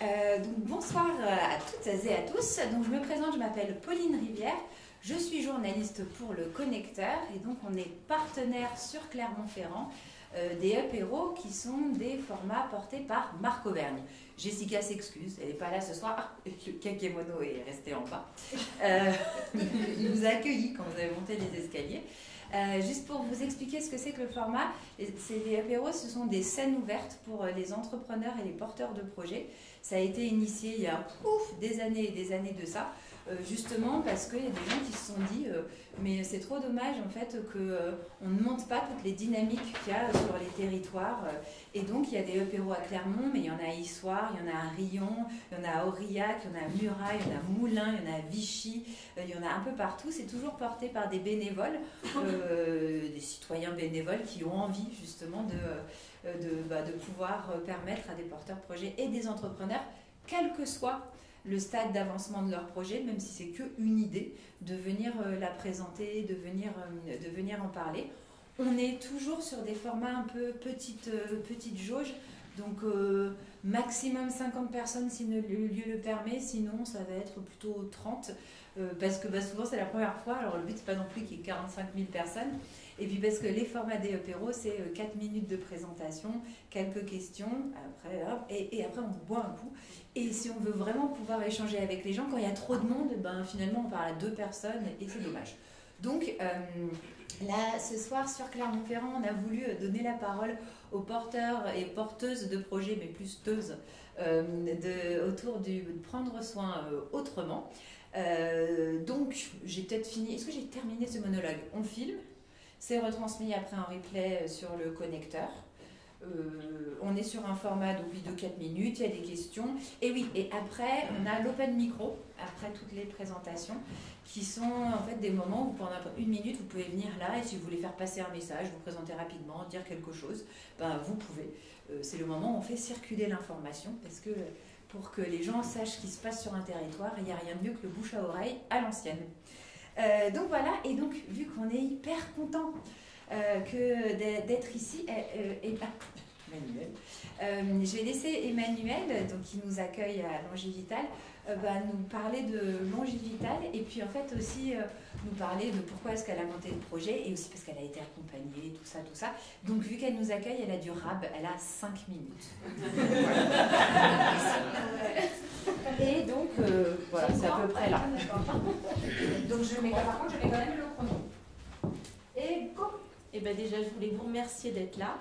Donc bonsoir à toutes et à tous. Donc je me présente, je m'appelle Pauline Rivière. Je suis journaliste pour Le Connecteur et donc on est partenaire sur Clermont-Ferrand des apéros qui sont des formats portés par Marc Auvergne. Jessica s'excuse, elle n'est pas là ce soir. Le kakémono est resté en bas. Il vous a accueilli quand vous avez monté les escaliers. Juste pour vous expliquer ce que c'est que le format, les apéros, ce sont des scènes ouvertes pour les entrepreneurs et les porteurs de projets. Ça a été initié il y a des années et des années de ça, justement parce qu'il y a des gens qui se sont dit mais c'est trop dommage en fait qu'on ne monte pas toutes les dynamiques qu'il y a sur les territoires. Et donc il y a des apéros à Clermont, mais il y en a à Issoire, il y en a à Rion, il y en a à Aurillac, il y en a à Muraille, il y en a à Moulins, il y en a à Vichy, il y en a un peu partout. C'est toujours porté par des bénévoles, des citoyens bénévoles qui ont envie justement de pouvoir permettre à des porteurs de projets et des entrepreneurs, quel que soit le stade d'avancement de leur projet, même si c'est qu'une idée, de venir la présenter, de venir en parler. On est toujours sur des formats un peu petite jauge, donc maximum 50 personnes si le lieu le permet, sinon ça va être plutôt 30, parce que souvent c'est la première fois, alors le but c'est pas non plus qu'il y ait 45 000 personnes, et puis parce que les formats des apéros c'est 4 minutes de présentation, quelques questions, après, hop, et après on boit un coup, et si on veut vraiment pouvoir échanger avec les gens, quand il y a trop de monde, finalement on parle à 2 personnes et c'est dommage. Donc là, ce soir sur Clermont-Ferrand, on a voulu donner la parole aux porteurs et porteuses de projets, mais plus teuses, autour de prendre soin autrement. Donc, j'ai peut-être fini. Est-ce que j'ai terminé ce monologue? On filme, c'est retransmis après en replay sur le connecteur. On est sur un format de 4 minutes, il y a des questions. Et oui, et après, on a l'open micro, après toutes les présentations, qui sont en fait des moments où pendant 1 minute, vous pouvez venir là et si vous voulez faire passer un message, vous présenter rapidement, dire quelque chose, vous pouvez. C'est le moment où on fait circuler l'information parce que pour que les gens sachent ce qui se passe sur un territoire, il n'y a rien de mieux que le bouche à oreille à l'ancienne. Donc voilà, et donc vu qu'on est hyper content d'être ici, Emmanuel. Je vais laisser Emmanuel, donc, qui nous accueille à Longevital, nous parler de Longevital et puis en fait aussi nous parler de pourquoi est-ce qu'elle a monté le projet et aussi parce qu'elle a été accompagnée, tout ça. Donc vu qu'elle nous accueille, elle a du rab, elle a 5 minutes. Et donc voilà, c'est à peu près là. Donc par contre, je mets quand même le chrono. Et go! Et déjà, je voulais vous remercier d'être là.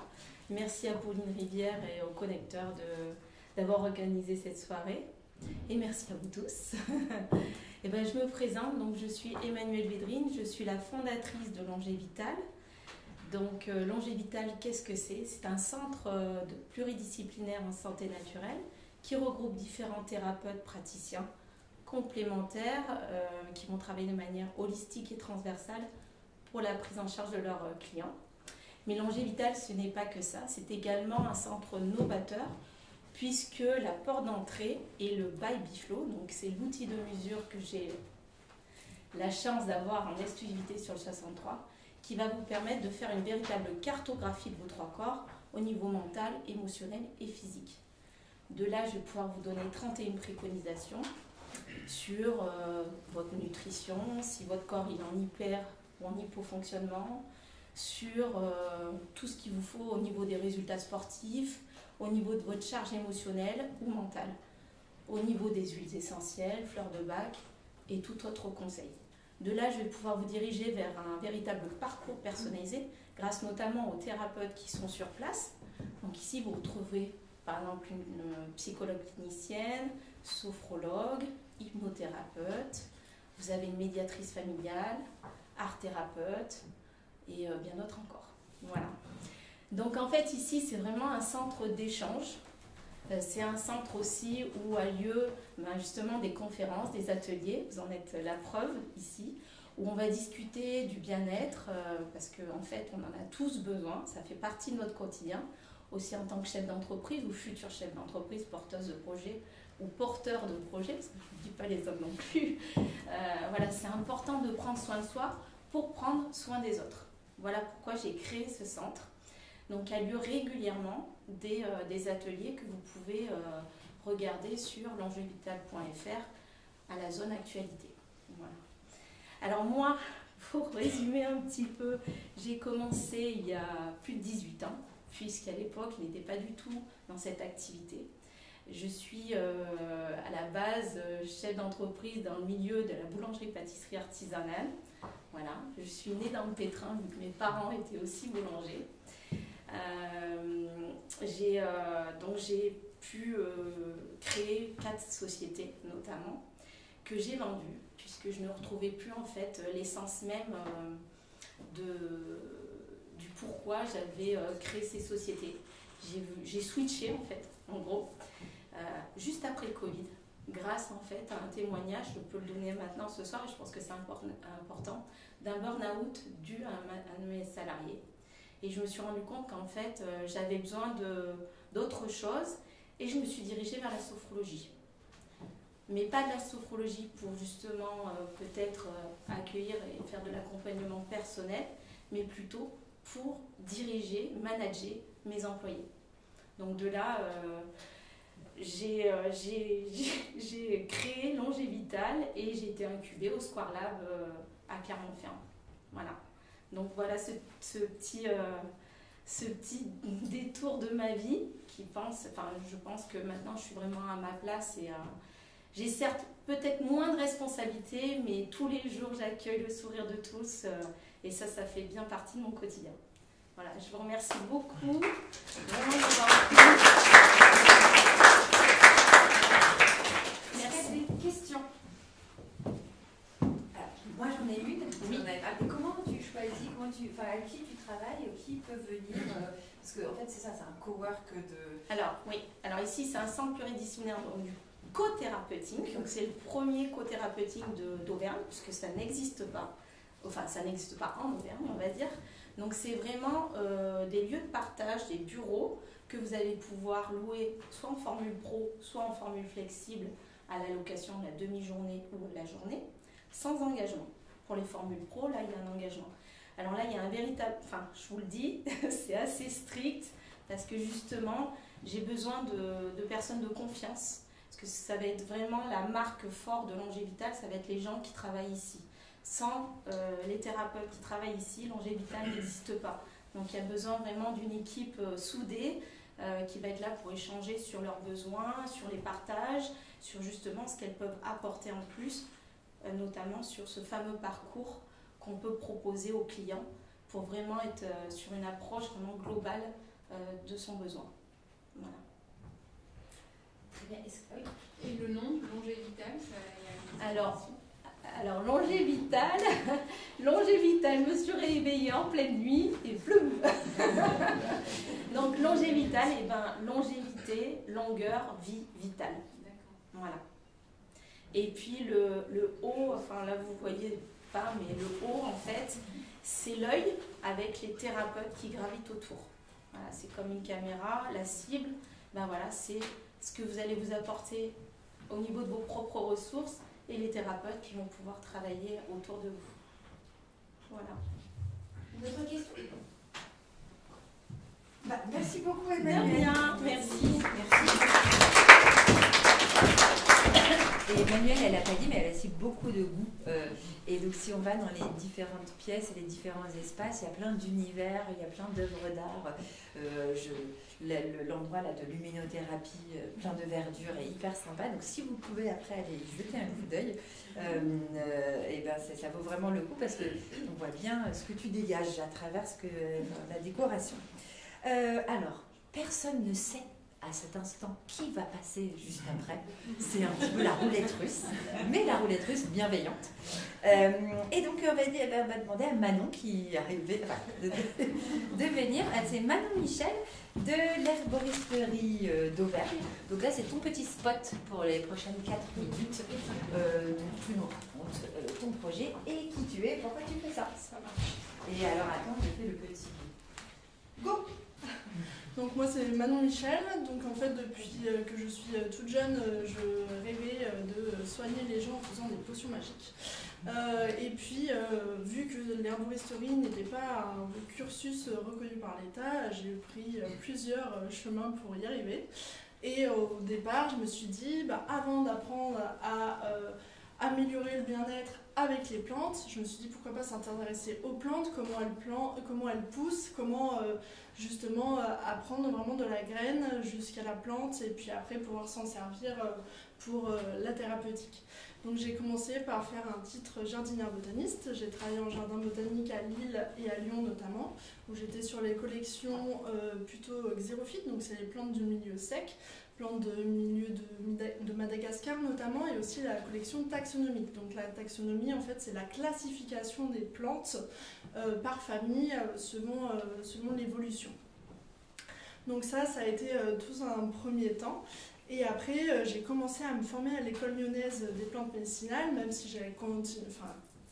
Merci à Pauline Rivière et au Connecteur d'avoir organisé cette soirée. Et merci à vous tous. Je me présente, donc je suis Emmanuelle Védrine, je suis la fondatrice de Longevital. Donc Longevital, qu'est-ce que c'est? C'est un centre pluridisciplinaire en santé naturelle qui regroupe différents thérapeutes praticiens complémentaires qui vont travailler de manière holistique et transversale pour la prise en charge de leurs clients. Mais Longevital, ce n'est pas que ça, c'est également un centre novateur puisque la porte d'entrée est le by Biflo, donc c'est l'outil de mesure que j'ai la chance d'avoir en exclusivité sur le 63, qui va vous permettre de faire une véritable cartographie de vos 3 corps au niveau mental, émotionnel et physique. De là, je vais pouvoir vous donner 31 préconisations sur votre nutrition, si votre corps il est en hyper ou en hypofonctionnement, sur tout ce qu'il vous faut au niveau des résultats sportifs, au niveau de votre charge émotionnelle ou mentale, au niveau des huiles essentielles, fleurs de bac et tout autre conseil. De là, je vais pouvoir vous diriger vers un véritable parcours personnalisé grâce notamment aux thérapeutes qui sont sur place. Donc ici, vous retrouvez par exemple une psychologue clinicienne, sophrologue, hypnothérapeute, vous avez une médiatrice familiale, art thérapeute et bien d'autres encore. Voilà. Donc en fait ici c'est vraiment un centre d'échange. C'est un centre aussi où a lieu justement des conférences, des ateliers, vous en êtes la preuve ici, où on va discuter du bien-être parce qu'en fait on en a tous besoin, ça fait partie de notre quotidien, aussi en tant que chef d'entreprise ou futur chef d'entreprise, porteuse de projet ou porteur de projet, parce que je ne dis pas les hommes non plus. Voilà, c'est important de prendre soin de soi pour prendre soin des autres. Voilà pourquoi j'ai créé ce centre. Donc, il y a lieu régulièrement des ateliers que vous pouvez regarder sur longévital.fr à la zone actualité. Voilà. Alors moi, pour résumer un petit peu, j'ai commencé il y a plus de 18 ans, puisqu'à l'époque, je n'étais pas du tout dans cette activité. Je suis à la base chef d'entreprise dans le milieu de la boulangerie-pâtisserie artisanale. Voilà, je suis née dans le pétrin, vu que mes parents étaient aussi boulangers. Donc j'ai pu créer 4 sociétés notamment que j'ai vendues, puisque je ne retrouvais plus en fait l'essence même du pourquoi j'avais créé ces sociétés. J'ai switché en fait, en gros, juste après le Covid, grâce en fait à un témoignage, je peux le donner maintenant ce soir, et je pense que c'est important, d'un burn-out dû à un de mes salariés. Et je me suis rendu compte qu'en fait, j'avais besoin d'autre chose, et je me suis dirigée vers la sophrologie. Mais pas de la sophrologie pour justement peut-être accueillir et faire de l'accompagnement personnel, mais plutôt pour diriger, manager mes employés. Donc de là, j'ai créé Longévital et j'ai été incubée au Square Lab à Clermont-Ferrand. Voilà. Donc voilà ce petit détour de ma vie je pense que maintenant je suis vraiment à ma place et j'ai certes peut-être moins de responsabilités, mais tous les jours j'accueille le sourire de tous et ça fait bien partie de mon quotidien. Voilà, je vous remercie beaucoup. Vraiment Merci. Des questions? Alors, moi j'en ai une. Oui. Comment tu choisis, avec qui tu travailles, qui peut venir parce qu'en fait c'est ça, c'est un cowork de... Alors ici c'est un centre pluridisciplinaire donc, du co-thérapeutique. Donc c'est le premier co-thérapeutique d'Auvergne, puisque ça n'existe pas. Enfin, ça n'existe pas en Auvergne, on va dire. Donc c'est vraiment des lieux de partage, des bureaux que vous allez pouvoir louer soit en formule pro, soit en formule flexible à la location de la demi-journée ou de la journée, sans engagement. Pour les formules pro, là, il y a un engagement. Alors là, il y a un véritable... Enfin, je vous le dis, c'est assez strict parce que justement, j'ai besoin de personnes de confiance. Parce que ça va être vraiment la marque forte de Longévital, ça va être les gens qui travaillent ici. Sans les thérapeutes qui travaillent ici, Longévital n'existe pas. Donc il y a besoin vraiment d'une équipe soudée qui va être là pour échanger sur leurs besoins, sur les partages, sur justement ce qu'elles peuvent apporter en plus, notamment sur ce fameux parcours qu'on peut proposer aux clients pour vraiment être sur une approche vraiment globale de son besoin. Voilà. Très bien. Oui. Et le nom, Longévital, Alors Longévital, me suis réveillée en pleine nuit et ploum. Donc Longévital, longévité, longueur, vie, vitale. Voilà. Et puis le haut, enfin là vous voyez pas, mais le haut en fait, c'est l'œil avec les thérapeutes qui gravitent autour. Voilà, c'est comme une caméra, la cible, c'est ce que vous allez vous apporter au niveau de vos propres ressources et les thérapeutes qui vont pouvoir travailler autour de vous. Voilà. D'autres questions? Merci beaucoup Emmanuel. De rien, merci. Et Emmanuel, elle n'a pas dit, mais elle a aussi beaucoup de goût. Et donc si on va dans les différentes pièces et les différents espaces, il y a plein d'univers, il y a plein d'œuvres d'art. L'endroit là de luminothérapie, plein de verdure est hyper sympa. Donc si vous pouvez après aller jeter un coup d'œil, ça vaut vraiment le coup parce qu'on voit bien ce que tu dégages à travers la décoration. Alors, personne ne sait à cet instant qui va passer juste après. C'est un petit peu la roulette russe, mais la roulette russe bienveillante. Et donc on va demander à Manon qui arrivait de venir. C'est Manon Michel de l'herboristerie d'Auvergne. Donc là c'est ton petit spot pour les prochaines 4 minutes. Donc tu nous racontes ton projet et qui tu es, pourquoi tu fais ça. Ça marche. Et alors attends, je fais le petit go. Donc moi c'est Manon Michel, donc en fait depuis que je suis toute jeune, je rêvais de soigner les gens en faisant des potions magiques. Et puis vu que l'herboristerie n'était pas un cursus reconnu par l'État, j'ai pris plusieurs chemins pour y arriver. Et au départ, je me suis dit, avant d'apprendre à améliorer le bien-être avec les plantes, je me suis dit pourquoi pas s'intéresser aux plantes, comment elles poussent, comment justement apprendre vraiment de la graine jusqu'à la plante et puis après pouvoir s'en servir pour la thérapeutique. Donc j'ai commencé par faire un titre jardinière botaniste. J'ai travaillé en jardin botanique à Lille et à Lyon notamment, où j'étais sur les collections plutôt xérophytes, donc c'est les plantes du milieu sec, plantes de milieu de Madagascar notamment, et aussi la collection taxonomique. Donc la taxonomie, en fait, c'est la classification des plantes par famille selon l'évolution. Donc ça a été tout un premier temps. Et après, j'ai commencé à me former à l'école lyonnaise des plantes médicinales, même si j'avais continué,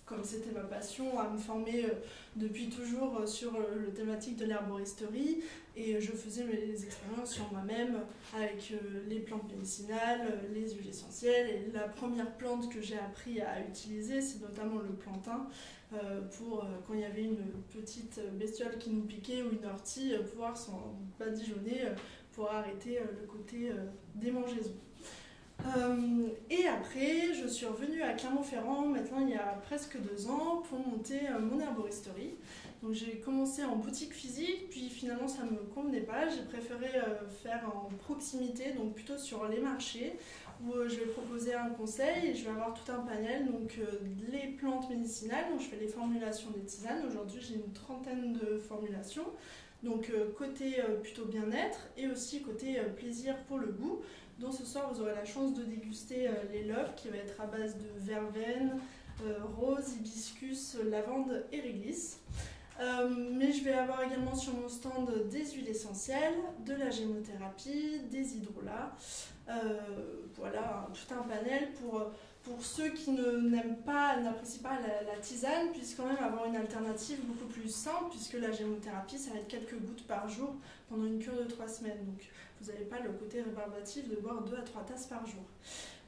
comme c'était ma passion, à me former depuis toujours sur le thématique de l'herboristerie. Et je faisais mes expériences sur moi-même avec les plantes médicinales, les huiles essentielles. Et la première plante que j'ai appris à utiliser, c'est notamment le plantain, pour quand il y avait une petite bestiole qui nous piquait ou une ortie, pouvoir s'en badigeonner pour arrêter le côté démangeaison. Et après, je suis revenue à Clermont-Ferrand, maintenant il y a presque 2 ans, pour monter mon herboristerie. Donc j'ai commencé en boutique physique, puis finalement ça ne me convenait pas. J'ai préféré faire en proximité, donc plutôt sur les marchés, où je vais proposer un conseil et je vais avoir tout un panel, donc les plantes médicinales, donc je fais les formulations des tisanes. Aujourd'hui j'ai une 30aine de formulations. Donc côté plutôt bien-être et aussi côté plaisir pour le goût. Donc ce soir vous aurez la chance de déguster les loves qui va être à base de verveine, rose, hibiscus, lavande et réglisse. Mais je vais avoir également sur mon stand des huiles essentielles, de la gémothérapie, des hydrolats. Voilà, tout un panel pour ceux qui n'apprécient pas la tisane, puissent quand même avoir une alternative beaucoup plus simple, puisque la gémothérapie, ça va être quelques gouttes par jour pendant une cure de 3 semaines. Donc vous n'avez pas le côté rébarbatif de boire 2 à 3 tasses par jour.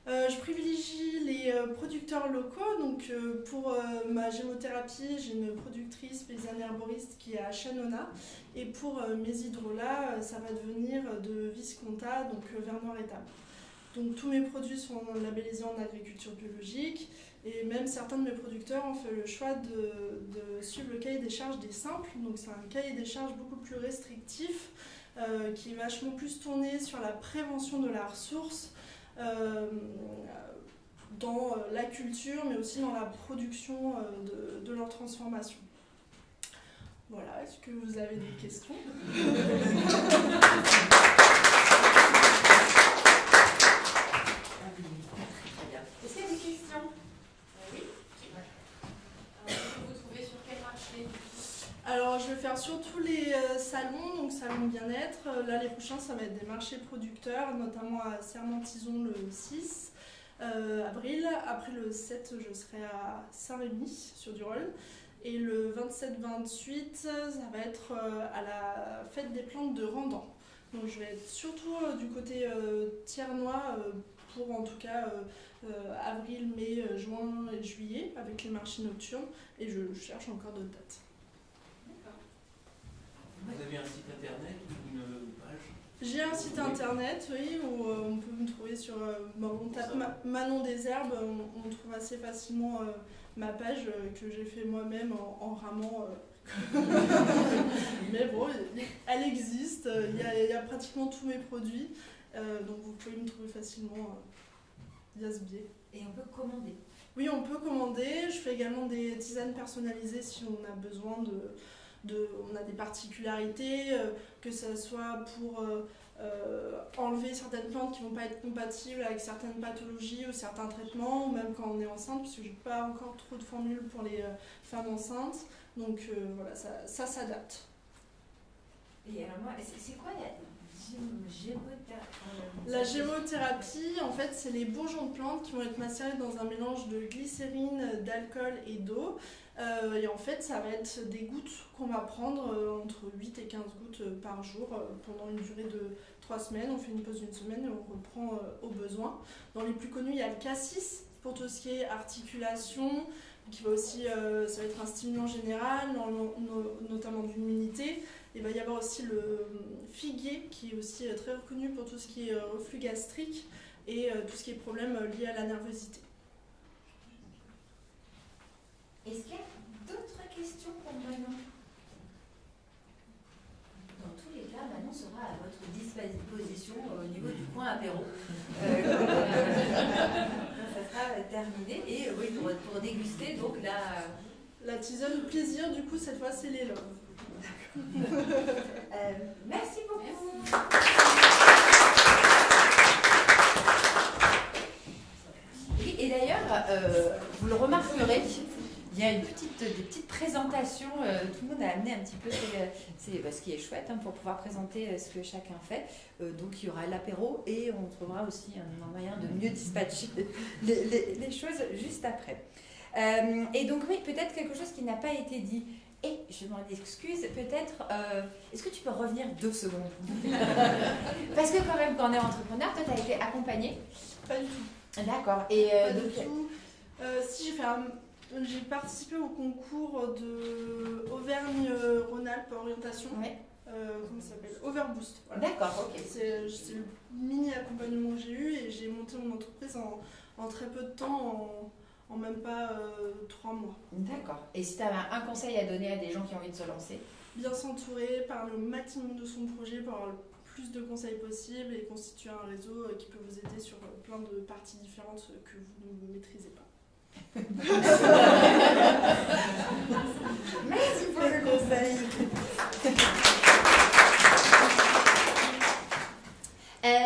Je privilégie les producteurs locaux. Donc pour ma gémothérapie, j'ai une productrice paysanne herboriste qui est à Chanona. Et pour mes hydrolats, ça va devenir de Visconta, donc Vernoir-Étable. Donc tous mes produits sont labellisés en agriculture biologique. Et même certains de mes producteurs ont fait le choix de suivre le cahier des charges des simples. Donc c'est un cahier des charges beaucoup plus restrictif, qui est vachement plus tourné sur la prévention de la ressource, dans la culture, mais aussi dans la production de leur transformation. Voilà, est-ce que vous avez des questions? Est-ce qu'il y a des questions? Oui. Vous trouvez sur quel marché? Alors je vais faire surtout les salons, donc salon bien-être. Là les prochains ça va être des marchés producteurs, notamment à Serment-Tison le 6 avril. Après le 7 je serai à Saint-Rémy sur du Rhône. Et le 27-28 ça va être à la fête des plantes de Randan. Donc je vais être surtout du côté Thiernois pour en tout cas avril, mai, juin et juillet avec les marchés nocturnes. Et je cherche encore d'autres dates. Vous avez un site internet ou une page? J'ai un site internet, oui, où on peut me trouver sur... on tape Manon des Herbes, on trouve assez facilement ma page que j'ai fait moi-même en ramant. Mais bon, elle existe, il y a pratiquement tous mes produits, donc vous pouvez me trouver facilement via ce biais. Et on peut commander? Oui, on peut commander. Je fais également des tisanes personnalisées si on a besoin on a des particularités, que ce soit pour enlever certaines plantes qui ne vont pas être compatibles avec certaines pathologies ou certains traitements, ou même quand on est enceinte, puisque je n'ai pas encore trop de formules pour les femmes enceintes. Donc voilà, ça s'adapte. Et alors moi, c'est quoi la gémothérapie? La gémothérapie, en fait, c'est les bourgeons de plantes qui vont être macérés dans un mélange de glycérine, d'alcool et d'eau. Et en fait, ça va être des gouttes qu'on va prendre entre 8 et 15 gouttes par jour pendant une durée de 3 semaines. On fait une pause d'une semaine et on reprend au besoin. Dans les plus connus, il y a le cassis pour tout ce qui est articulation, qui va aussi, ça va être un stimulant général, notamment de l'immunité. Il va y avoir aussi le figuier qui est aussi très reconnu pour tout ce qui est reflux gastrique et tout ce qui est problème lié à la nervosité. Est-ce qu'il y a d'autres questions pour Manon? Dans tous les cas, Manon sera à votre disposition au niveau du coin apéro. Ça sera terminé. Et oui, pour déguster, donc la tisane plaisir, du coup, cette fois, c'est les loves. Merci beaucoup. Merci. Et d'ailleurs, vous le remarquerez, il y a des petites présentations, tout le monde a amené un petit peu ce qui est chouette pour pouvoir présenter ce que chacun fait. Donc il y aura l'apéro et on trouvera aussi un moyen de mieux dispatcher les choses juste après. Et donc oui, peut-être quelque chose qui n'a pas été dit. Et je m'en excuse, peut-être, est-ce que tu peux revenir 2 secondes? Parce que quand même, quand on est entrepreneur, toi, tu as été accompagné? Pas du tout. D'accord. Et pas du tout. Si j'ai participé au concours de Auvergne-Rhône-Alpes Orientation. Ouais. Comment ça s'appelle? Overboost. Voilà. D'accord, ok. C'est le mini accompagnement que j'ai eu et j'ai monté mon entreprise en très peu de temps, en même pas 3 mois. D'accord. Et si tu avais un conseil à donner à des gens qui ont envie de se lancer? Bien s'entourer, parler au maximum de son projet pour avoir le plus de conseils possible et constituer un réseau qui peut vous aider sur plein de parties différentes que vous ne maîtrisez pas. Merci pour le conseil.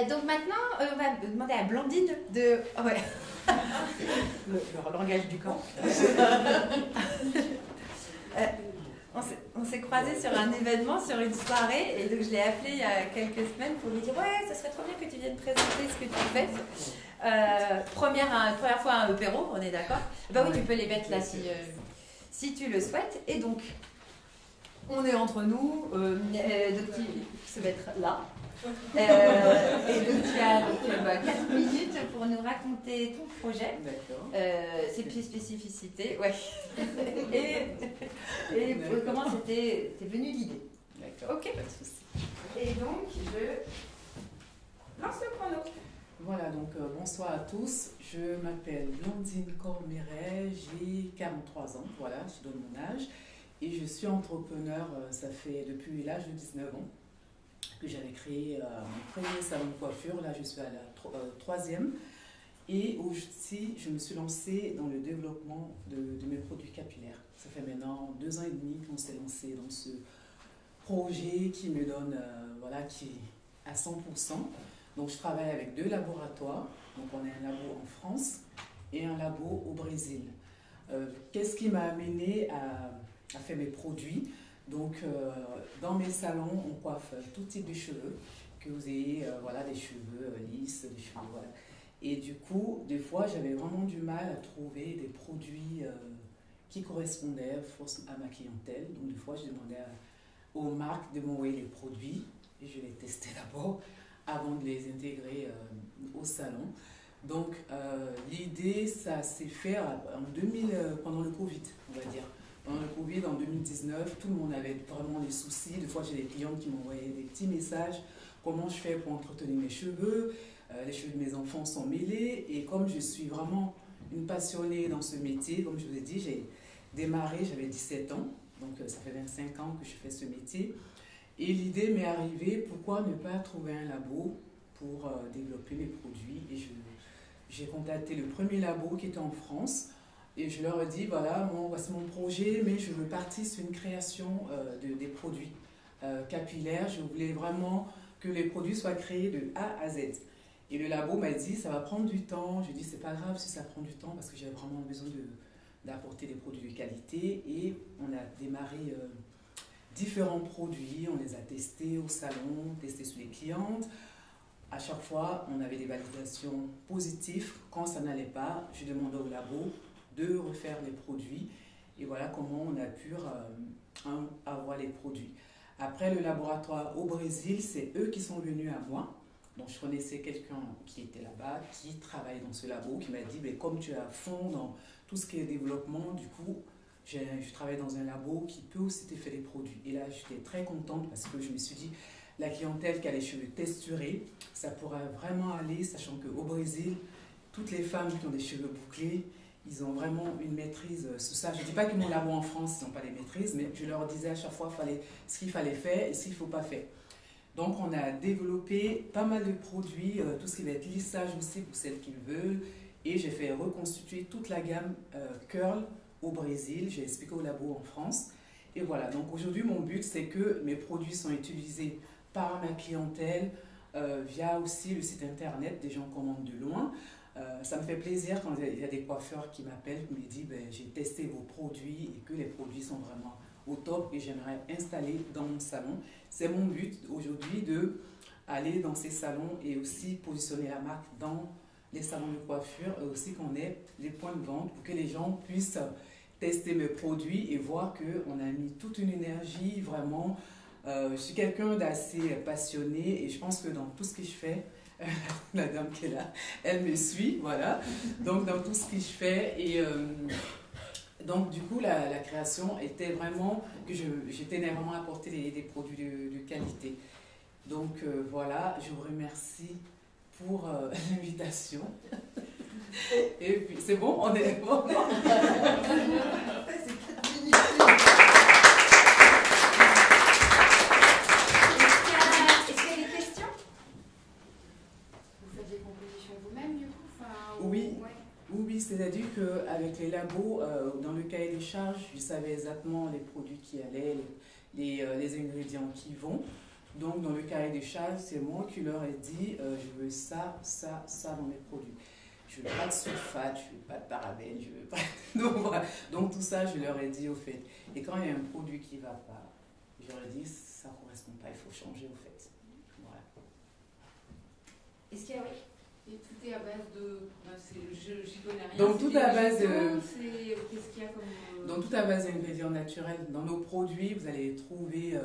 Donc maintenant, on va demander à Blandine de... Oh ouais. le langage du camp. On s'est croisés sur un événement, sur une soirée, et donc je l'ai appelé il y a quelques semaines pour lui dire ouais, ça serait trop bien que tu viennes présenter ce que tu fais. Première fois un apéro, on est d'accord? Bah oui, tu peux les mettre là si tu le souhaites. Et donc, on est entre nous, donc tu se mettre là. Et donc tu as 4 minutes pour nous raconter ton projet, ses spécificités, ouais. et comment t'es venue l'idée. D'accord, ok. pas de souci. Et donc je lance le chrono. Voilà, donc bonsoir à tous. Je m'appelle Blandine Cormiret, j'ai 43 ans, voilà, je donne mon âge. Et je suis entrepreneur, ça fait depuis l'âge de 19 ans que j'avais créé mon premier salon de coiffure. Là, je suis à la 3e. Et aussi, je me suis lancée dans le développement de mes produits capillaires. Ça fait maintenant 2 ans et demi qu'on s'est lancé dans ce projet qui me donne, voilà, qui est à 100%. Donc, je travaille avec 2 laboratoires. Donc, on a un labo en France et un labo au Brésil. Qu'est-ce qui m'a amené à faire mes produits? Donc, dans mes salons, on coiffe tout type de cheveux, que vous ayez voilà, des cheveux lisses, des cheveux, voilà. Et du coup, des fois, j'avais vraiment du mal à trouver des produits qui correspondaient à ma clientèle. Donc, des fois, je demandais aux marques de m'envoyer les produits et je les testais d'abord avant de les intégrer au salon. Donc, l'idée, ça s'est fait pendant le Covid, on va dire. Pendant le Covid, en 2019, tout le monde avait vraiment des soucis. Des fois, j'ai des clientes qui m'envoyaient des petits messages. Comment je fais pour entretenir mes cheveux? Les cheveux de mes enfants sont mêlés. Et comme je suis vraiment une passionnée dans ce métier, comme je vous ai dit, j'ai démarré, j'avais 17 ans. Donc, ça fait 25 ans que je fais ce métier. Et l'idée m'est arrivée, pourquoi ne pas trouver un labo pour développer mes produits? Et j'ai contacté le premier labo qui était en France. Et je leur ai dit, voilà, voici mon projet, mais je veux partir sur une création des produits capillaires. Je voulais vraiment que les produits soient créés de A à Z. Et le labo m'a dit, ça va prendre du temps. Je dis, c'est pas grave si ça prend du temps, parce que j'ai vraiment besoin d'apporter des produits de qualité. Et on a démarré différents produits, on les a testés au salon, testés sur les clientes. À chaque fois, on avait des validations positives. Quand ça n'allait pas, je demandais au labo de refaire les produits. Et voilà comment on a pu avoir les produits. Après, le laboratoire au Brésil, c'est eux qui sont venus à moi. Donc, je connaissais quelqu'un qui était là-bas, qui travaille dans ce labo, qui m'a dit, comme tu es à fond dans tout ce qui est développement, du coup, je travaille dans un labo qui peut aussi te faire des produits. Et là, j'étais très contente parce que je me suis dit, la clientèle qui a les cheveux texturés, ça pourrait vraiment aller, sachant qu'au Brésil, toutes les femmes qui ont des cheveux bouclés, ils ont vraiment une maîtrise sur ça. Je ne dis pas que mon labo en France, ils n'ont pas les maîtrises, mais je leur disais à chaque fois ce qu'il fallait faire et ce qu'il ne faut pas faire. Donc, on a développé pas mal de produits, tout ce qui va être lissage aussi pour celles qui le veulent. Et j'ai fait reconstituer toute la gamme Curl au Brésil. J'ai expliqué au labo en France. Et voilà, donc aujourd'hui, mon but, c'est que mes produits sont utilisés par ma clientèle via aussi le site internet. Des gens commandent de loin. Ça me fait plaisir quand il y a des coiffeurs qui m'appellent, qui me disent ben, j'ai testé vos produits et que les produits sont vraiment au top et j'aimerais installer dans mon salon. C'est mon but aujourd'hui de aller dans ces salons et aussi positionner la marque dans les salons de coiffure et aussi qu'on ait les points de vente pour que les gens puissent tester mes produits et voir qu'on a mis toute une énergie vraiment. Je suis quelqu'un d'assez passionné et je pense que dans tout ce que je fais, la dame qui est là, elle me suit, voilà. Donc dans tout ce que je fais et donc du coup la création était vraiment que j'étais vraiment à apporter des produits de qualité. Donc voilà, je vous remercie pour l'invitation. Et puis c'est bon, on est bon. Oui, c'est-à-dire qu'avec les labos, dans le cahier des charges, je savais exactement les produits qui allaient, les ingrédients qui vont. Donc, dans le cahier des charges, c'est moi qui leur ai dit je veux ça, ça, ça dans mes produits. Je veux pas de sulfate, je veux pas de parabènes, je veux pas. Donc, voilà. Donc, tout ça, je leur ai dit au fait. Et quand il y a un produit qui ne va pas, je leur ai dit ça ne correspond pas, il faut changer au fait. Voilà. Est-ce qu'il y a, oui? Et tout est à base de... J'y connais rien. Donc tout à base de... Qu'est-ce qu'il y a comme... Donc tout à base d'ingrédients naturels. Dans nos produits, vous allez trouver...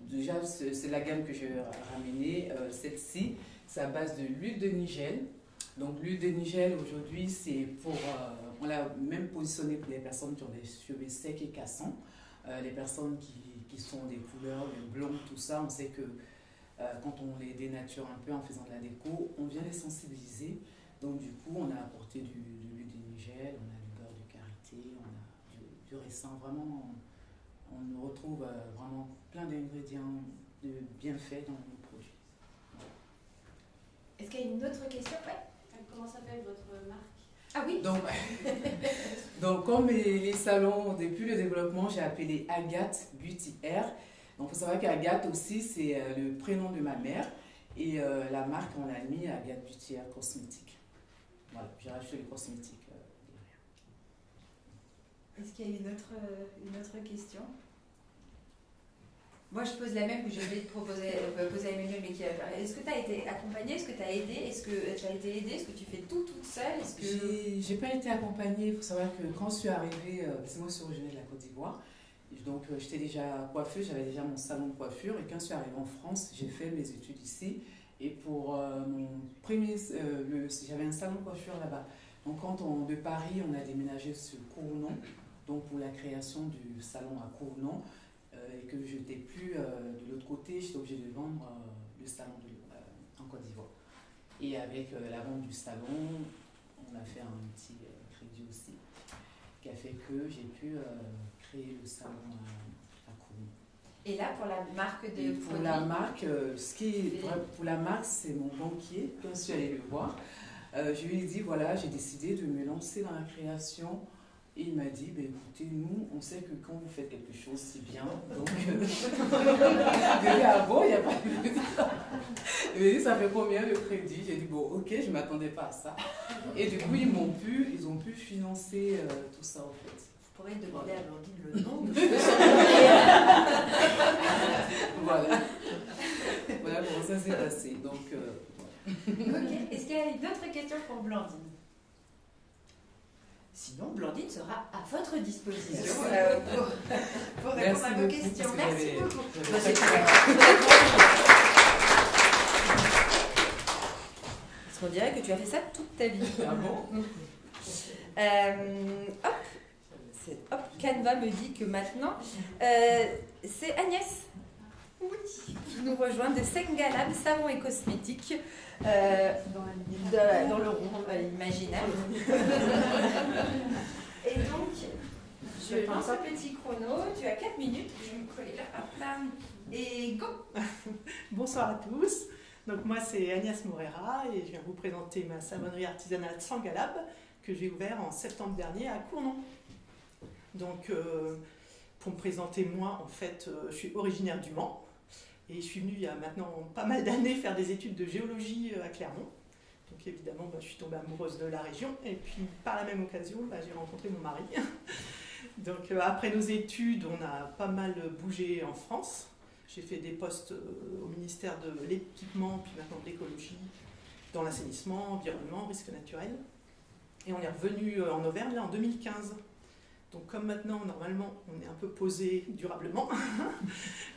déjà, c'est la gamme que j'ai ramenée. Celle-ci, c'est à base de l'huile de nigel. Donc l'huile de nigel, aujourd'hui, c'est pour... on l'a même positionné pour les personnes qui ont des cheveux secs et cassants. Les personnes qui sont des couleurs, des blonds, tout ça, on sait que... quand on les dénature un peu en faisant de la déco, on vient les sensibiliser. Donc du coup, on a apporté de l'huile de nigel, on a du beurre de karité, on a du raisin. Vraiment, on retrouve vraiment plein d'ingrédients bien faits dans nos produits. Est-ce qu'il y a une autre question? Ouais. Comment s'appelle votre marque? Ah oui. Donc comme les salons, depuis le développement, j'ai appelé Agathe Beauty Air. Donc, il faut savoir qu'Agathe aussi, c'est le prénom de ma mère. Et la marque, on l'a mis Agathe Beauty Air Cosmétique. Voilà, j'ai rajouté les cosmétiques derrière. Est-ce qu'il y a une autre question? Moi, je pose la même que j'ai oublié de poser à Emmanuel, mais est-ce que tu as été accompagnée? Est-ce que tu as aidé? Est-ce que tu as été aidée? Est-ce que tu fais tout toute seule? J'ai pas été accompagnée. Il faut savoir que quand je suis arrivée, c'est moi, je suis originaire de la Côte d'Ivoire. Donc, j'étais déjà coiffeuse, j'avais déjà mon salon de coiffure. Et quand je suis arrivée en France, j'ai fait mes études ici. Et pour mon premier... j'avais un salon de coiffure là-bas. Donc, de Paris, on a déménagé sur Cournon. Donc, pour la création du salon à Cournon. Et que je n'étais plus de l'autre côté, j'étais obligée de vendre le salon en Côte d'Ivoire. Et avec la vente du salon, on a fait un petit crédit aussi, qui a fait que j'ai pu créer le salon à Cournon. Et là, pour la marque de produits. Pour la marque, pour la marque, c'est mon banquier, quand je suis allée le voir. Je lui ai dit, voilà, j'ai décidé de me lancer dans la création. Et il m'a dit, ben, écoutez, nous, on sait que quand vous faites quelque chose, c'est bien. Donc, je lui ai dit, ah bon, il n'y a pas de... Il m'a dit, ça fait combien le crédit? J'ai dit, bon, ok, je ne m'attendais pas à ça. Et du coup, ils ont pu financer tout ça, en fait. Vous pourrez demander à Blandine le nom de Voilà. Voilà comment ça s'est passé. Donc, ok. Est-ce qu'il y a une autre question pour Blandine? Sinon, Blandine sera à votre disposition pour répondre à vos questions. Merci beaucoup. Parce qu'on dirait que tu as fait ça toute ta vie. Ah bon? Hop. Canva me dit que maintenant, c'est Agnès. Oui, qui nous rejoint de Sengalab, savon et cosmétiques, dans le rond imaginaire. Et donc, je lance un petit chrono, tu as 4 minutes, je vais me coller là, hop là, et go. Bonsoir à tous, donc moi c'est Agnès Morera et je viens vous présenter ma savonnerie artisanale Sengalab que j'ai ouvert en septembre dernier à Cournon. Donc pour me présenter moi, en fait, je suis originaire du Mans et je suis venue il y a maintenant pas mal d'années faire des études de géologie à Clermont. Donc évidemment, je suis tombée amoureuse de la région et puis par la même occasion, j'ai rencontré mon mari. Donc après nos études, on a pas mal bougé en France. J'ai fait des postes au ministère de l'équipement, puis maintenant de l'écologie, dans l'assainissement, environnement, risques naturels. Et on est revenu en Auvergne là, en 2015. Donc comme maintenant, normalement, on est un peu posé durablement,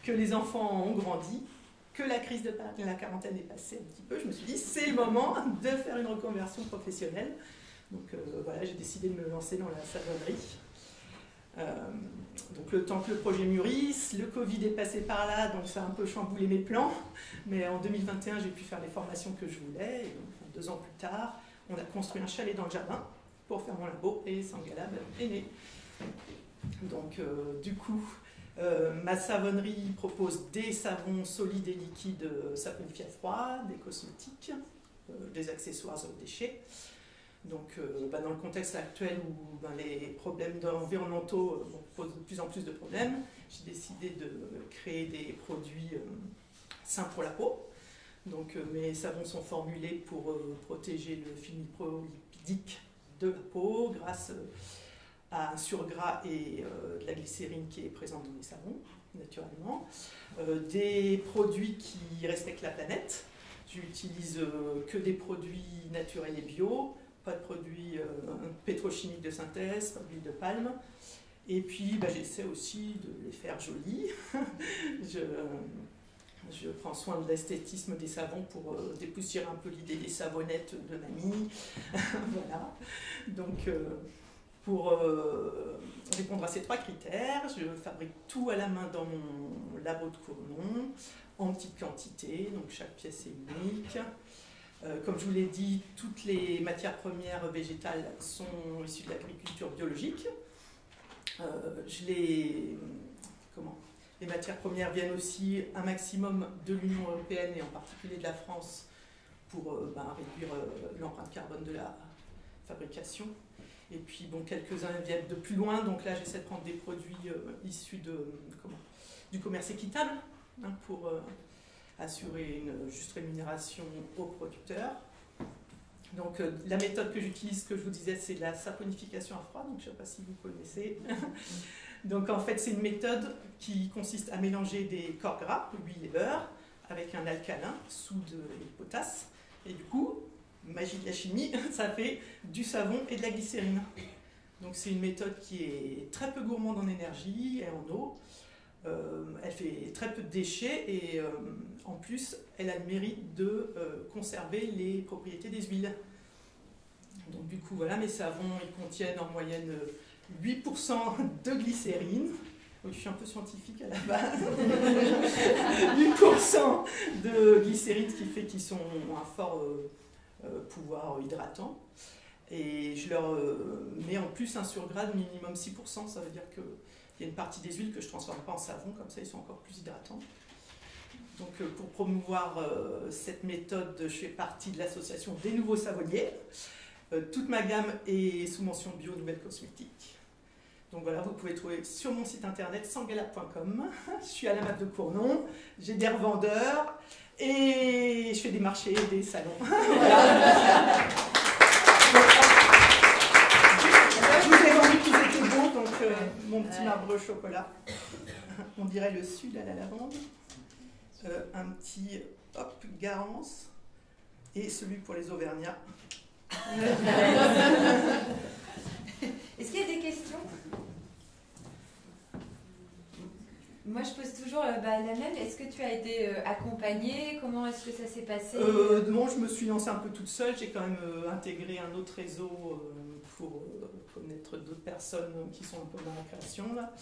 que les enfants ont grandi, que la crise de la quarantaine est passée un petit peu, je me suis dit, c'est le moment de faire une reconversion professionnelle. Donc voilà, j'ai décidé de me lancer dans la savonnerie. Donc le temps que le projet mûrisse, le Covid est passé par là, donc ça a un peu chamboulé mes plans. Mais en 2021, j'ai pu faire les formations que je voulais. Et donc, 2 ans plus tard, on a construit un chalet dans le jardin pour faire mon labo et Sengalab est né. Donc du coup, ma savonnerie propose des savons solides et liquides saponifiés à froid, des cosmétiques, des accessoires zéro déchet. Donc dans le contexte actuel où les problèmes environnementaux posent de plus en plus de problèmes, j'ai décidé de créer des produits sains pour la peau. Donc mes savons sont formulés pour protéger le film lipolipidique de la peau grâce à un surgras et de la glycérine qui est présente dans les savons, naturellement. Des produits qui respectent la planète. J'utilise que des produits naturels et bio, pas de produits pétrochimiques de synthèse, pas d'huile de palme. Et puis j'essaie aussi de les faire jolis. Je prends soin de l'esthétisme des savons pour dépoussiérer un peu l'idée des savonnettes de mamie. Voilà. Donc, pour répondre à ces 3 critères, je fabrique tout à la main dans mon labo de Cournon, en petite quantité, donc chaque pièce est unique. Comme je vous l'ai dit, toutes les matières premières végétales sont issues de l'agriculture biologique. Les matières premières viennent aussi un maximum de l'Union européenne et en particulier de la France pour réduire l'empreinte carbone de la fabrication. Et puis quelques-uns viennent de plus loin, donc là j'essaie de prendre des produits issus du commerce équitable pour assurer une juste rémunération aux producteurs. Donc la méthode que j'utilise, que je vous disais, c'est la saponification à froid, donc je ne sais pas si vous connaissez. Donc en fait c'est une méthode qui consiste à mélanger des corps gras, huile et beurre, avec un alcalin, soude et potasse, et du coup, magie de la chimie, ça fait du savon et de la glycérine. Donc c'est une méthode qui est très peu gourmande en énergie et en eau. Elle fait très peu de déchets et en plus elle a le mérite de conserver les propriétés des huiles. Donc du coup voilà, mes savons ils contiennent en moyenne 8% de glycérine. Donc, je suis un peu scientifique à la base. 8% de glycérine, ce qui fait qu'ils ont un fort pouvoir hydratant. Et je leur mets en plus un surgras de minimum 6%. Ça veut dire qu'il y a une partie des huiles que je ne transforme pas en savon, comme ça ils sont encore plus hydratants. Donc pour promouvoir cette méthode, je fais partie de l'association des nouveaux savonniers. Toute ma gamme est sous mention bio nouvelles cosmétiques. Donc voilà, vous pouvez trouver sur mon site internet sengalab.com. Je suis à la MAP de Cournon, j'ai des revendeurs et je fais des marchés et des salons. Voilà. Je vous ai vendu qu'ils étaient bons, donc mon petit marbre au chocolat. On dirait le sud à la lavande. Un petit Garance et celui pour les Auvergnats. Est-ce qu'il y a des questions? Moi, je pose toujours la même. Est-ce que tu as été accompagnée? Comment est-ce que ça s'est passé? Non, je me suis lancée un peu toute seule. J'ai quand même intégré un autre réseau pour connaître d'autres personnes qui sont un peu dans la création. Là.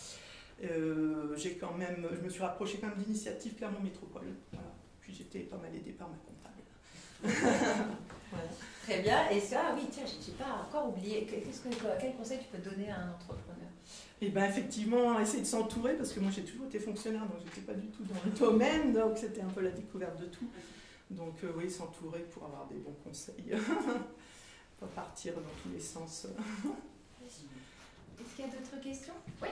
Je me suis rapprochée quand même d'initiatives Clermont Métropole. Voilà. Puis j'étais pas mal aidée par ma comptable. Voilà. Très bien. Et ça, oui, tiens, je n'ai pas encore oublié. Quel conseil tu peux donner à un entrepreneur? Et bien effectivement, essayer de s'entourer, parce que moi j'ai toujours été fonctionnaire, donc j'étais pas du tout dans le domaine, donc c'était un peu la découverte de tout. Donc oui, s'entourer pour avoir des bons conseils, pas partir dans tous les sens. Est-ce qu'il y a d'autres questions? Oui.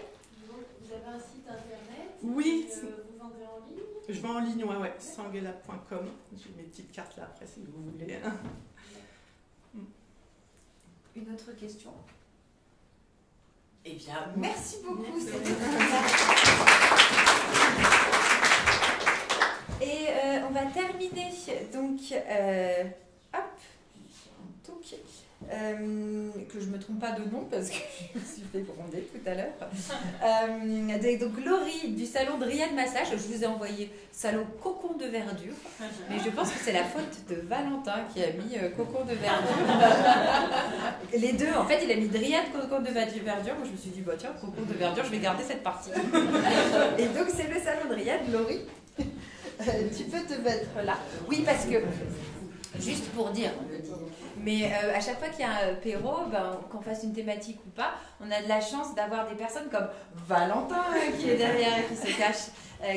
Vous avez un site internet? Oui. Vous vendez en ligne? Je vends en ligne, ouais, sanguela.com. J'ai mes petites cartes là après si vous voulez. Une autre question? Eh bien, merci beaucoup. Et on va terminer. Donc, que je ne me trompe pas de nom parce que je me suis fait gronder tout à l'heure. Donc, Laurie du salon Dryade Massage. Je vous ai envoyé salon Cocon de Verdure. Mais je pense que c'est la faute de Valentin qui a mis Cocon de Verdure. Les deux, en fait, il a mis Dryade Cocon de Verdure. Moi, je me suis dit, tiens, Cocon de Verdure, je vais garder cette partie. Et donc, c'est le salon Dryade, Laurie. Tu peux te mettre là. Oui, parce que, juste pour dire, mais à chaque fois qu'il y a un apéro, qu'on fasse une thématique ou pas, on a de la chance d'avoir des personnes comme Valentin qui est derrière, qui se cache,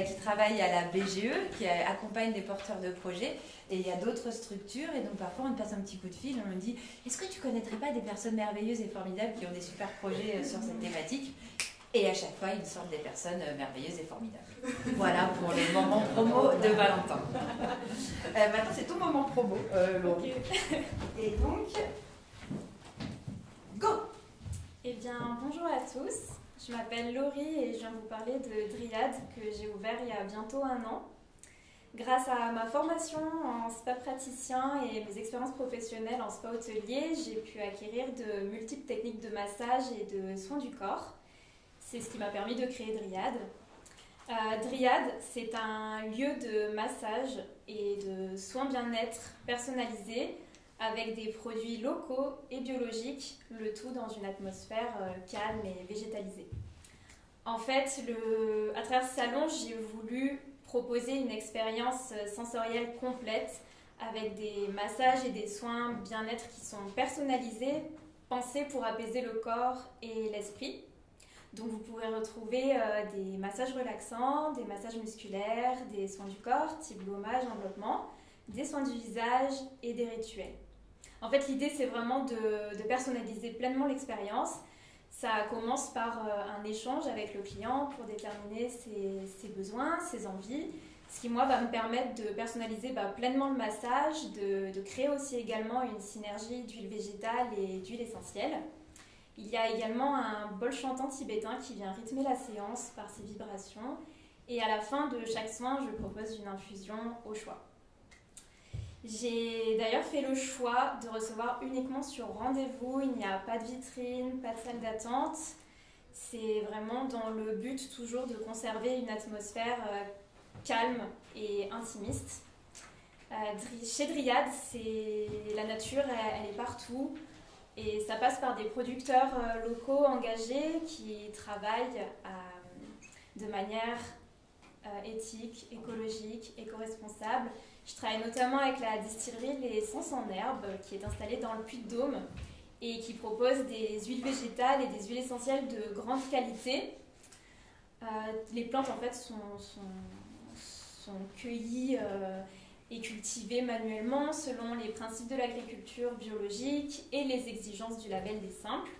qui travaille à la BGE, qui accompagne des porteurs de projets. Et il y a d'autres structures, et donc parfois on te passe un petit coup de fil, on me dit « Est-ce que tu connaîtrais pas des personnes merveilleuses et formidables qui ont des super projets sur cette thématique ?» Et à chaque fois, ils sortent des personnes merveilleuses et formidables. Voilà pour le moment promo de Valentin. Maintenant, c'est ton moment promo, Laurie. Et donc, go! Eh bien, bonjour à tous. Je m'appelle Laurie et je viens vous parler de Dryade que j'ai ouvert il y a bientôt 1 an. Grâce à ma formation en spa praticien et mes expériences professionnelles en spa hôtelier, j'ai pu acquérir de multiples techniques de massage et de soins du corps. C'est ce qui m'a permis de créer Dryade. Dryade, c'est un lieu de massage et de soins bien-être personnalisés avec des produits locaux et biologiques, le tout dans une atmosphère calme et végétalisée. En fait, à travers ce salon, j'ai voulu proposer une expérience sensorielle complète avec des massages et des soins bien-être qui sont personnalisés, pensés pour apaiser le corps et l'esprit. Donc vous pourrez retrouver des massages relaxants, des massages musculaires, des soins du corps, type gommage, enveloppement, des soins du visage et des rituels. En fait, l'idée, c'est vraiment de personnaliser pleinement l'expérience. Ça commence par un échange avec le client pour déterminer ses besoins, ses envies, ce qui, moi, va me permettre de personnaliser pleinement le massage, de créer aussi également une synergie d'huile végétale et d'huile essentielle. Il y a également un bol chantant tibétain qui vient rythmer la séance par ses vibrations. Et à la fin de chaque soin, je propose une infusion au choix. J'ai d'ailleurs fait le choix de recevoir uniquement sur rendez-vous. Il n'y a pas de vitrine, pas de salle d'attente. C'est vraiment dans le but toujours de conserver une atmosphère calme et intimiste. Chez Dryade, la nature, elle est partout. Et ça passe par des producteurs locaux engagés qui travaillent de manière éthique, écologique, éco-responsable. Je travaille notamment avec la distillerie Les Sens en Herbe qui est installée dans le Puy-de-Dôme et qui propose des huiles végétales et des huiles essentielles de grande qualité. Les plantes en fait sont cueillies et cultivées manuellement selon les principes de l'agriculture biologique et les exigences du label des simples.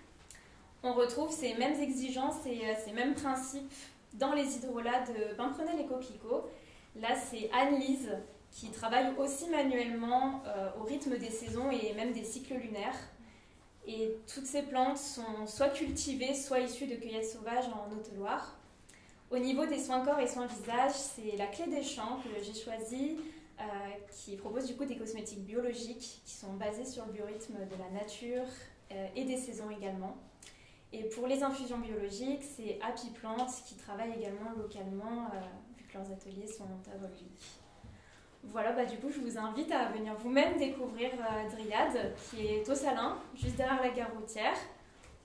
On retrouve ces mêmes exigences et ces mêmes principes dans les hydrolats de Pimprenel et Coquelicot. Là, c'est Anne-Lise qui travaille aussi manuellement au rythme des saisons et même des cycles lunaires. Et toutes ces plantes sont soit cultivées, soit issues de cueillettes sauvages en Haute-Loire. Au niveau des soins corps et soins visage, c'est la Clé des Champs que j'ai choisie, qui propose du coup des cosmétiques biologiques qui sont basés sur le biorhythme de la nature et des saisons également. Et pour les infusions biologiques, c'est Happy Plantes qui travaille également localement, vu que leurs ateliers sont à Volvic. Voilà, du coup, je vous invite à venir vous-même découvrir Dryade, qui est au Salin, juste derrière la gare routière.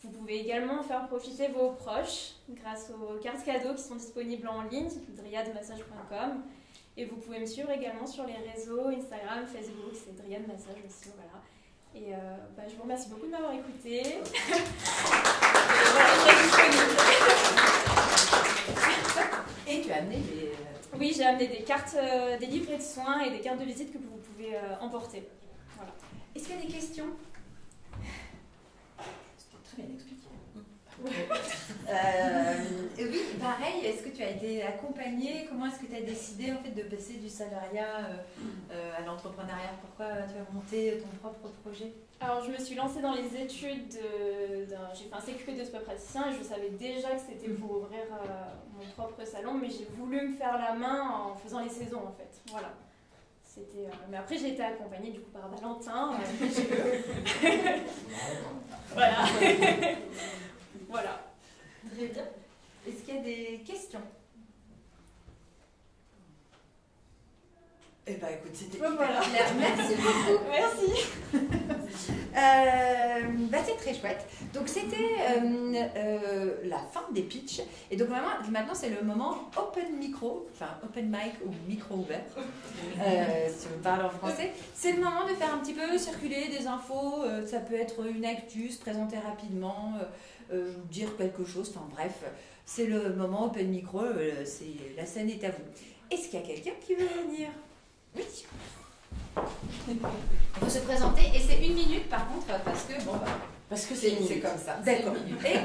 Vous pouvez également faire profiter vos proches grâce aux cartes cadeaux qui sont disponibles en ligne, dryademassage.com. Et vous pouvez me suivre également sur les réseaux, Instagram, Facebook, c'est Dryade Massage aussi, voilà. Et je vous remercie beaucoup de m'avoir écouté. Et voilà, je suis disponible. Et tu as amené des... Oui, j'ai amené des cartes, des livrets de soins et des cartes de visite que vous pouvez emporter. Voilà. Est-ce qu'il y a des questions? C'était très bien expliqué. Oui, pareil, est-ce que tu as été accompagnée? Comment est-ce que tu as décidé en fait, de passer du salariat à l'entrepreneuriat? Pourquoi tu as monté ton propre projet? Alors, je me suis lancée dans les études, j'ai fait un CQP de spa praticien et je savais déjà que c'était pour ouvrir mon propre salon, mais j'ai voulu me faire la main en faisant les saisons en fait. Voilà. Mais après, j'ai été accompagnée du coup par Valentin. Voilà. Voilà. Très bien. Est-ce qu'il y a des questions? Eh bien, écoute, c'était voilà. clair. Merci beaucoup. Merci. C'est très chouette. Donc, c'était la fin des pitchs. Et donc, maintenant, c'est le moment open micro, enfin, open mic ou micro ouvert, si on parle en français. C'est le moment de faire un petit peu circuler des infos. Ça peut être une actu, se présenter rapidement, dire quelque chose. Enfin, bref, c'est le moment open micro. La scène est à vous. Est-ce qu'il y a quelqu'un qui veut venir? Oui. Il faut se présenter et c'est 1 minute par contre parce que parce que c'est comme ça. D'accord. Et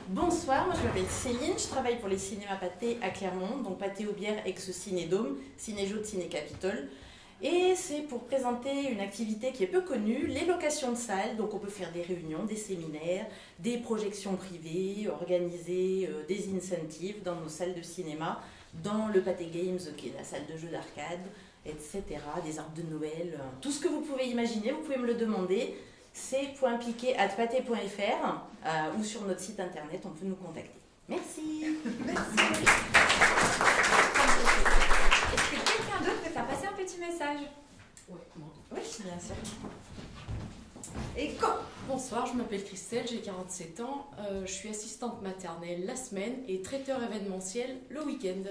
bonsoir, moi je m'appelle Céline, je travaille pour les cinémas Pathé à Clermont, donc Pathé Aubière, ex-Ciné-Dôme, Ciné-Jaune, Ciné-Capitole. Et c'est pour présenter une activité qui est peu connue, les locations de salles. Donc on peut faire des réunions, des séminaires, des projections privées, organiser des incentives dans nos salles de cinéma, dans le Pathé Games qui est la salle de jeux d'arcade, etc. Des arbres de Noël, tout ce que vous pouvez imaginer, vous pouvez me le demander. C'est .piquet@pathé.fr ou sur notre site internet, on peut nous contacter. Merci. Merci. Est-ce que quelqu'un d'autre peut faire passer un petit message? Oui, moi. Oui, bien sûr. Et quand? Bonsoir, je m'appelle Christelle, j'ai 47 ans, je suis assistante maternelle la semaine et traiteur événementiel le week-end.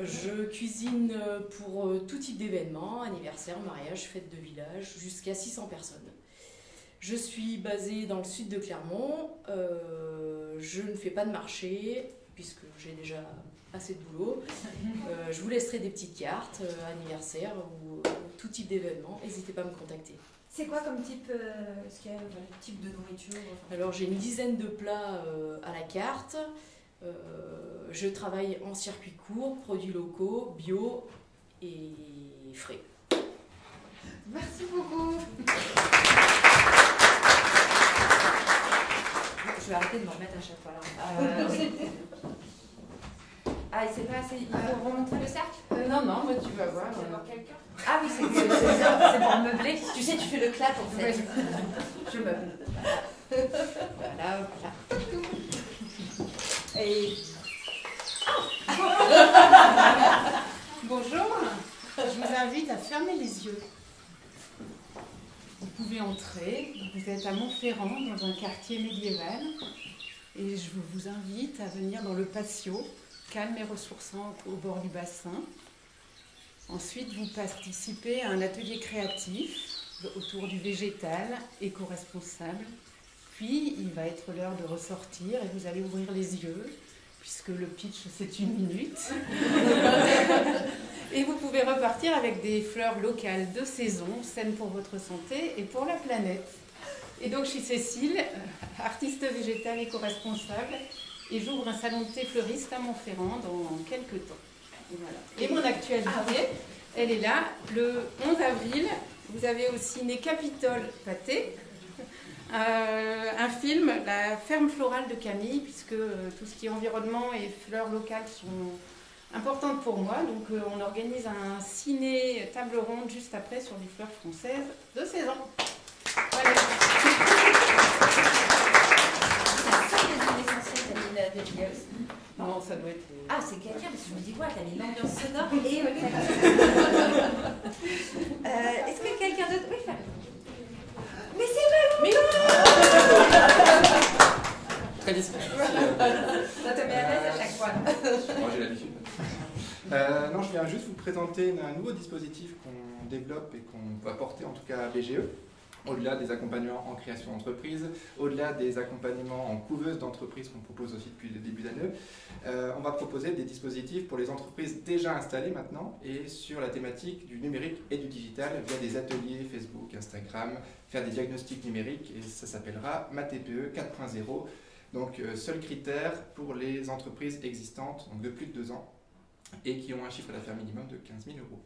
Je cuisine pour tout type d'événements, anniversaire, mariage, fête de village, jusqu'à 600 personnes. Je suis basée dans le sud de Clermont, je ne fais pas de marché puisque j'ai déjà assez de boulot. Je vous laisserai des petites cartes, anniversaire ou tout type d'événement, n'hésitez pas à me contacter. C'est quoi comme type, type de nourriture? Alors j'ai une dizaine de plats à la carte. Je travaille en circuit court, produits locaux, bio et frais. Merci beaucoup. Je vais arrêter de me remettre à chaque fois là. Ah, c'est pas assez. Il faut remontrer le cercle? Non, moi tu vas voir. Quelqu'un? Ah oui, c'est pour meubler. Tu sais, tu fais le clap en fait. Je meuble. Voilà. Et... Bonjour, je vous invite à fermer les yeux. Vous pouvez entrer, vous êtes à Montferrand, dans un quartier médiéval, et je vous invite à venir dans le patio, calme et ressourçant au bord du bassin. Ensuite, vous participez à un atelier créatif autour du végétal, éco-responsable. Puis, il va être l'heure de ressortir et vous allez ouvrir les yeux, puisque le pitch, c'est 1 minute. Et vous pouvez repartir avec des fleurs locales de saison, saines pour votre santé et pour la planète. Et donc, je suis Cécile, artiste végétale éco-responsable, et j'ouvre un salon de thé fleuriste à Montferrand dans quelques temps. Et, voilà. Et mon actualité, elle est là, le 11 avril, vous avez au ciné Capitole Pathé, un film, La ferme florale de Camille, puisque tout ce qui est environnement et fleurs locales sont importantes pour moi. Donc on organise un ciné table ronde juste après sur les fleurs françaises de saison. Voilà. discrétion. Ça te met à l'aise à chaque fois. Moi, j'ai l'habitude. Non, je viens juste vous présenter un nouveau dispositif qu'on développe et qu'on va porter en tout cas à BGE. Au-delà des accompagnements en création d'entreprise, au-delà des accompagnements en couveuse d'entreprise qu'on propose aussi depuis le début d'année, on va proposer des dispositifs pour les entreprises déjà installées maintenant et sur la thématique du numérique et du digital via des ateliers Facebook, Instagram, faire des diagnostics numériques et ça s'appellera Ma TPE 4.0. Donc seul critère pour les entreprises existantes, donc de plus de 2 ans et qui ont un chiffre d'affaires minimum de 15 000 euros.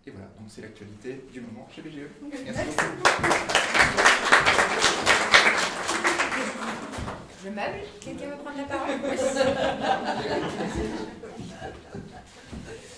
Et voilà, donc c'est l'actualité du moment chez BGE. Merci beaucoup. Je meuble. Quelqu'un veut prendre la parole?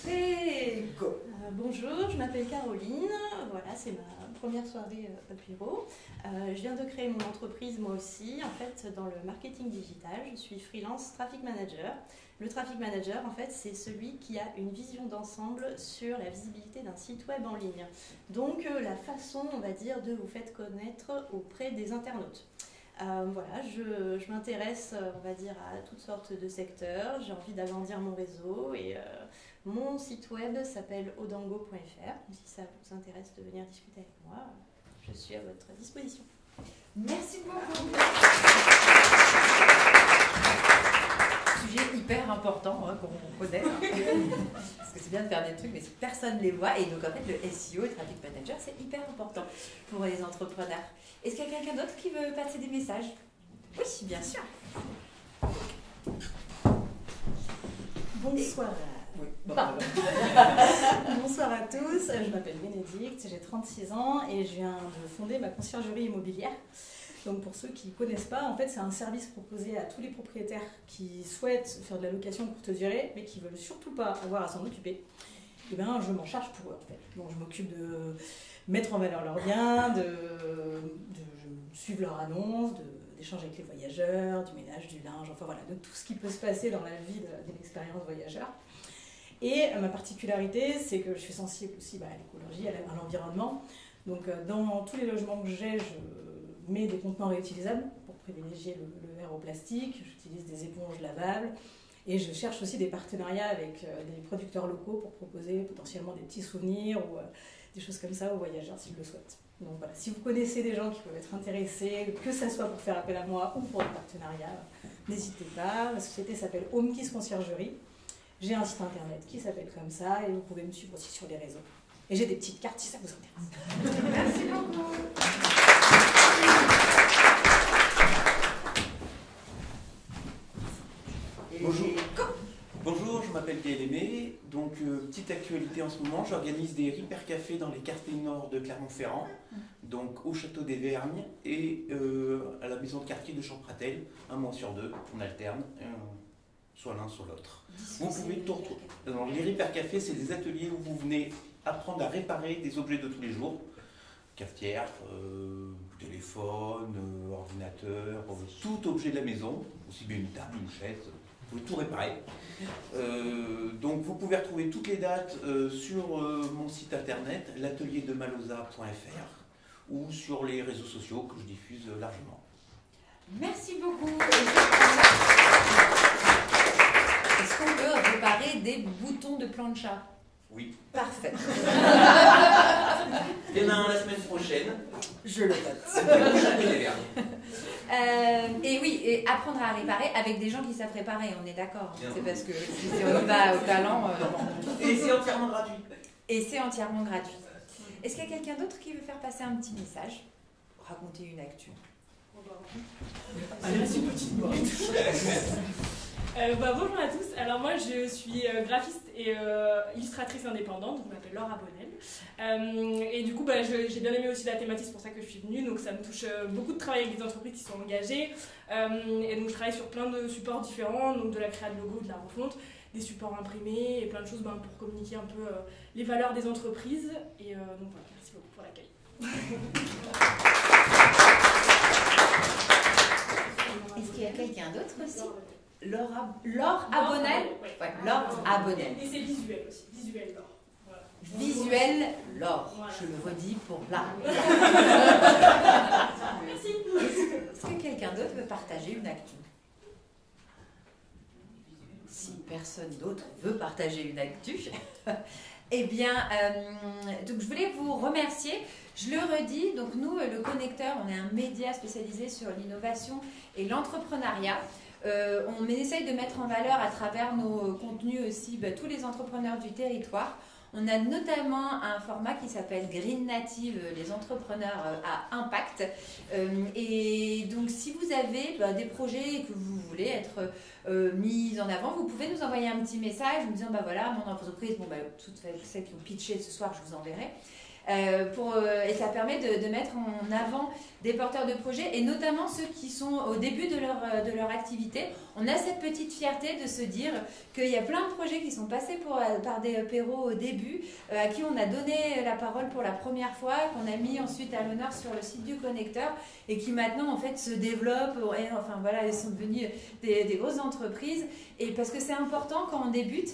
Et go. Bonjour, je m'appelle Caroline. Voilà, c'est ma première soirée au bureau. Je viens de créer mon entreprise moi aussi, en fait, dans le marketing digital. Je suis freelance traffic manager. Le traffic manager, en fait, c'est celui qui a une vision d'ensemble sur la visibilité d'un site web en ligne. Donc, la façon, on va dire, de vous faire connaître auprès des internautes. Voilà, je m'intéresse, on va dire, à toutes sortes de secteurs. J'ai envie d'agrandir mon réseau et mon site web s'appelle odango.fr. Si ça vous intéresse de venir discuter avec moi, je suis à votre disposition. Merci beaucoup. Sujet hyper important qu'on connaît. Parce que c'est bien de faire des trucs, mais si personne ne les voit. Et donc en fait, le SEO, le Traffic Manager, c'est hyper important pour les entrepreneurs. Est-ce qu'il y a quelqu'un d'autre qui veut passer des messages? Oui, bien sûr. Bonsoir. Oui. Bonsoir à tous, je m'appelle Bénédicte, j'ai 36 ans et je viens de fonder ma conciergerie immobilière. Donc pour ceux qui ne connaissent pas, en fait c'est un service proposé à tous les propriétaires qui souhaitent faire de la location courte durée mais qui ne veulent surtout pas avoir à s'en occuper. Et bien je m'en charge pour eux en fait. Donc je m'occupe de mettre en valeur leurs biens, de suivre leurs annonces, d'échanger avec les voyageurs, du ménage, du linge, enfin voilà, de tout ce qui peut se passer dans la vie d'une expérience voyageur. Et ma particularité, c'est que je suis sensible aussi à l'écologie, à l'environnement. Donc dans tous les logements que j'ai, je mets des contenants réutilisables pour privilégier le verre au plastique. J'utilise des éponges lavables. Et je cherche aussi des partenariats avec des producteurs locaux pour proposer potentiellement des petits souvenirs ou des choses comme ça aux voyageurs s'ils le souhaitent. Donc voilà, si vous connaissez des gens qui peuvent être intéressés, que ce soit pour faire appel à moi ou pour des partenariats, n'hésitez pas. La société s'appelle HomeKiss Conciergerie. J'ai un site internet qui s'appelle comme ça et vous pouvez me suivre aussi sur les réseaux. Et j'ai des petites cartes si ça vous intéresse. Merci beaucoup. Bonjour. Bonjour, je m'appelle Gaël Aimé. Donc, petite actualité en ce moment, j'organise des Repair Café dans les quartiers nord de Clermont-Ferrand, donc au château des Vergnes et à la maison de quartier de Champratel, un mois sur 2, on alterne, soit l'un, soit l'autre. Vous pouvez tout retrouver. Alors, les Repair Café, c'est des ateliers où vous venez apprendre à réparer des objets de tous les jours, cafetière, téléphone, ordinateur, tout objet de la maison, aussi bien une table, une chaise. Vous pouvez tout réparer. Donc vous pouvez retrouver toutes les dates sur mon site internet, l'atelierdeMaloza.fr ou sur les réseaux sociaux que je diffuse largement. Merci beaucoup. Est-ce qu'on peut réparer des boutons de plancha? Oui. Parfait. Il y en a un la semaine prochaine. Je le note. Et oui, et apprendre à réparer avec des gens qui savent réparer, on est d'accord. C'est parce que si on y va au talent... bon. Et c'est entièrement gratuit. Et c'est entièrement gratuit. Est-ce qu'il y a quelqu'un d'autre qui veut faire passer un petit message? Raconter une actu. Allez, c'est petite voix. Bonjour à tous, alors moi je suis graphiste et illustratrice indépendante, je m'appelle Laura Bonnel et du coup j'ai bien aimé aussi la thématique, c'est pour ça que je suis venue, donc ça me touche beaucoup de travailler avec des entreprises qui sont engagées et donc je travaille sur plein de supports différents, donc de la création de logos, de la refonte, des supports imprimés et plein de choses pour communiquer un peu les valeurs des entreprises et donc voilà, merci beaucoup pour l'accueil. Est-ce qu'il y a quelqu'un d'autre aussi? Laure Abonnel? Ouais, Laure Abonnel. Et c'est visuel aussi, visuel Laure. Voilà. Visuel Laure. Voilà. Je le redis pour là. Merci. Est-ce que quelqu'un d'autre veut partager une actu? personne d'autre veut partager une actu. Eh bien, donc je voulais vous remercier. Je le redis, donc nous, le Connecteur, on est un média spécialisé sur l'innovation et l'entrepreneuriat. On essaye de mettre en valeur à travers nos contenus aussi tous les entrepreneurs du territoire. On a notamment un format qui s'appelle Green Native, les entrepreneurs à impact. Et donc, si vous avez des projets et que vous voulez être mis en avant, vous pouvez nous envoyer un petit message en disant voilà, mon entreprise, toutes celles qui ont pitché ce soir, je vous enverrai. Et ça permet de mettre en avant des porteurs de projets et notamment ceux qui sont au début de leur activité. On a cette petite fierté de se dire qu'il y a plein de projets qui sont passés par des apéros au début, à qui on a donné la parole pour la première fois, qu'on a mis ensuite à l'honneur sur le site du Connecteur et qui maintenant en fait se développent. Et, enfin voilà, ils sont devenus des grosses entreprises. Et parce que c'est important quand on débute,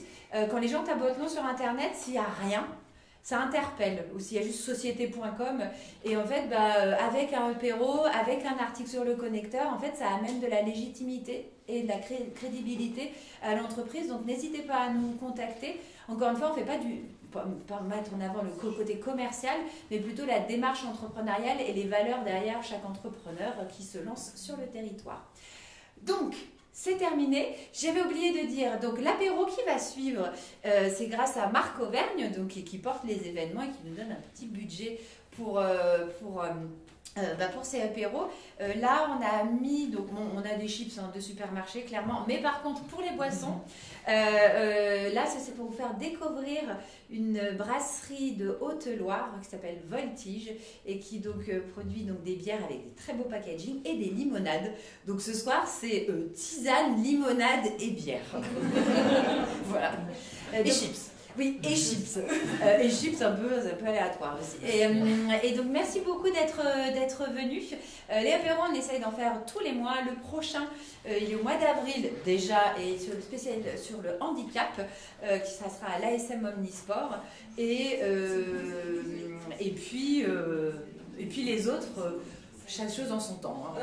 quand les gens tapent votre nom sur Internet, s'il n'y a rien, ça interpelle. Ou s'il y a juste société.com. Et en fait, avec un apéro, avec un article sur le Connecteur, en fait, ça amène de la légitimité et de la crédibilité à l'entreprise. Donc, n'hésitez pas à nous contacter. Encore une fois, on ne fait pas mettre en avant le côté commercial, mais plutôt la démarche entrepreneuriale et les valeurs derrière chaque entrepreneur qui se lance sur le territoire. Donc, c'est terminé. J'avais oublié de dire, donc l'apéro qui va suivre, c'est grâce à Marc Auvergne, donc, qui porte les événements et qui nous donne un petit budget pour ces apéros. Là, on a mis, donc on a des chips de supermarché, clairement, mais par contre, pour les boissons, là, c'est pour vous faire découvrir une brasserie de Haute-Loire qui s'appelle Voltige et qui donc produit donc des bières avec des très beaux packaging et des limonades. Donc ce soir, c'est tisane, limonade et bière. Voilà. Et chips. Oui, et chips. Et chips un peu aléatoire aussi. Et donc, merci beaucoup d'être venu. Les apéros, on essaye d'en faire tous les mois. Le prochain, il est au mois d'avril déjà, et spécial sur le handicap, ça sera à l'ASM Omnisport. Et puis les autres... chaque chose en son temps.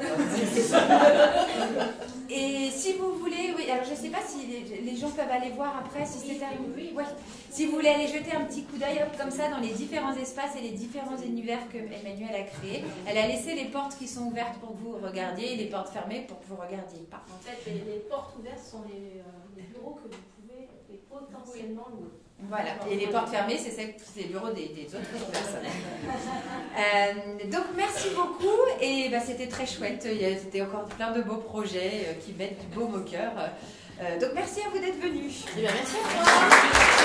Et si vous voulez, oui, alors je ne sais pas si les gens peuvent aller voir après, si c'est terminé. Ouais. Si vous voulez aller jeter un petit coup d'œil comme ça dans les différents espaces et les différents univers que Emmanuelle a créés. Elle a laissé les portes qui sont ouvertes pour que vous regardiez et les portes fermées pour que vous ne regardiez pas. En fait, les portes ouvertes sont les bureaux que vous pouvez potentiellement louer. Voilà, et les portes fermées, c'est les bureaux des autres personnes. Donc merci beaucoup, et c'était très chouette, c'était encore plein de beaux projets qui mettent du baume au cœur. Donc merci à vous d'être venus. Merci à toi.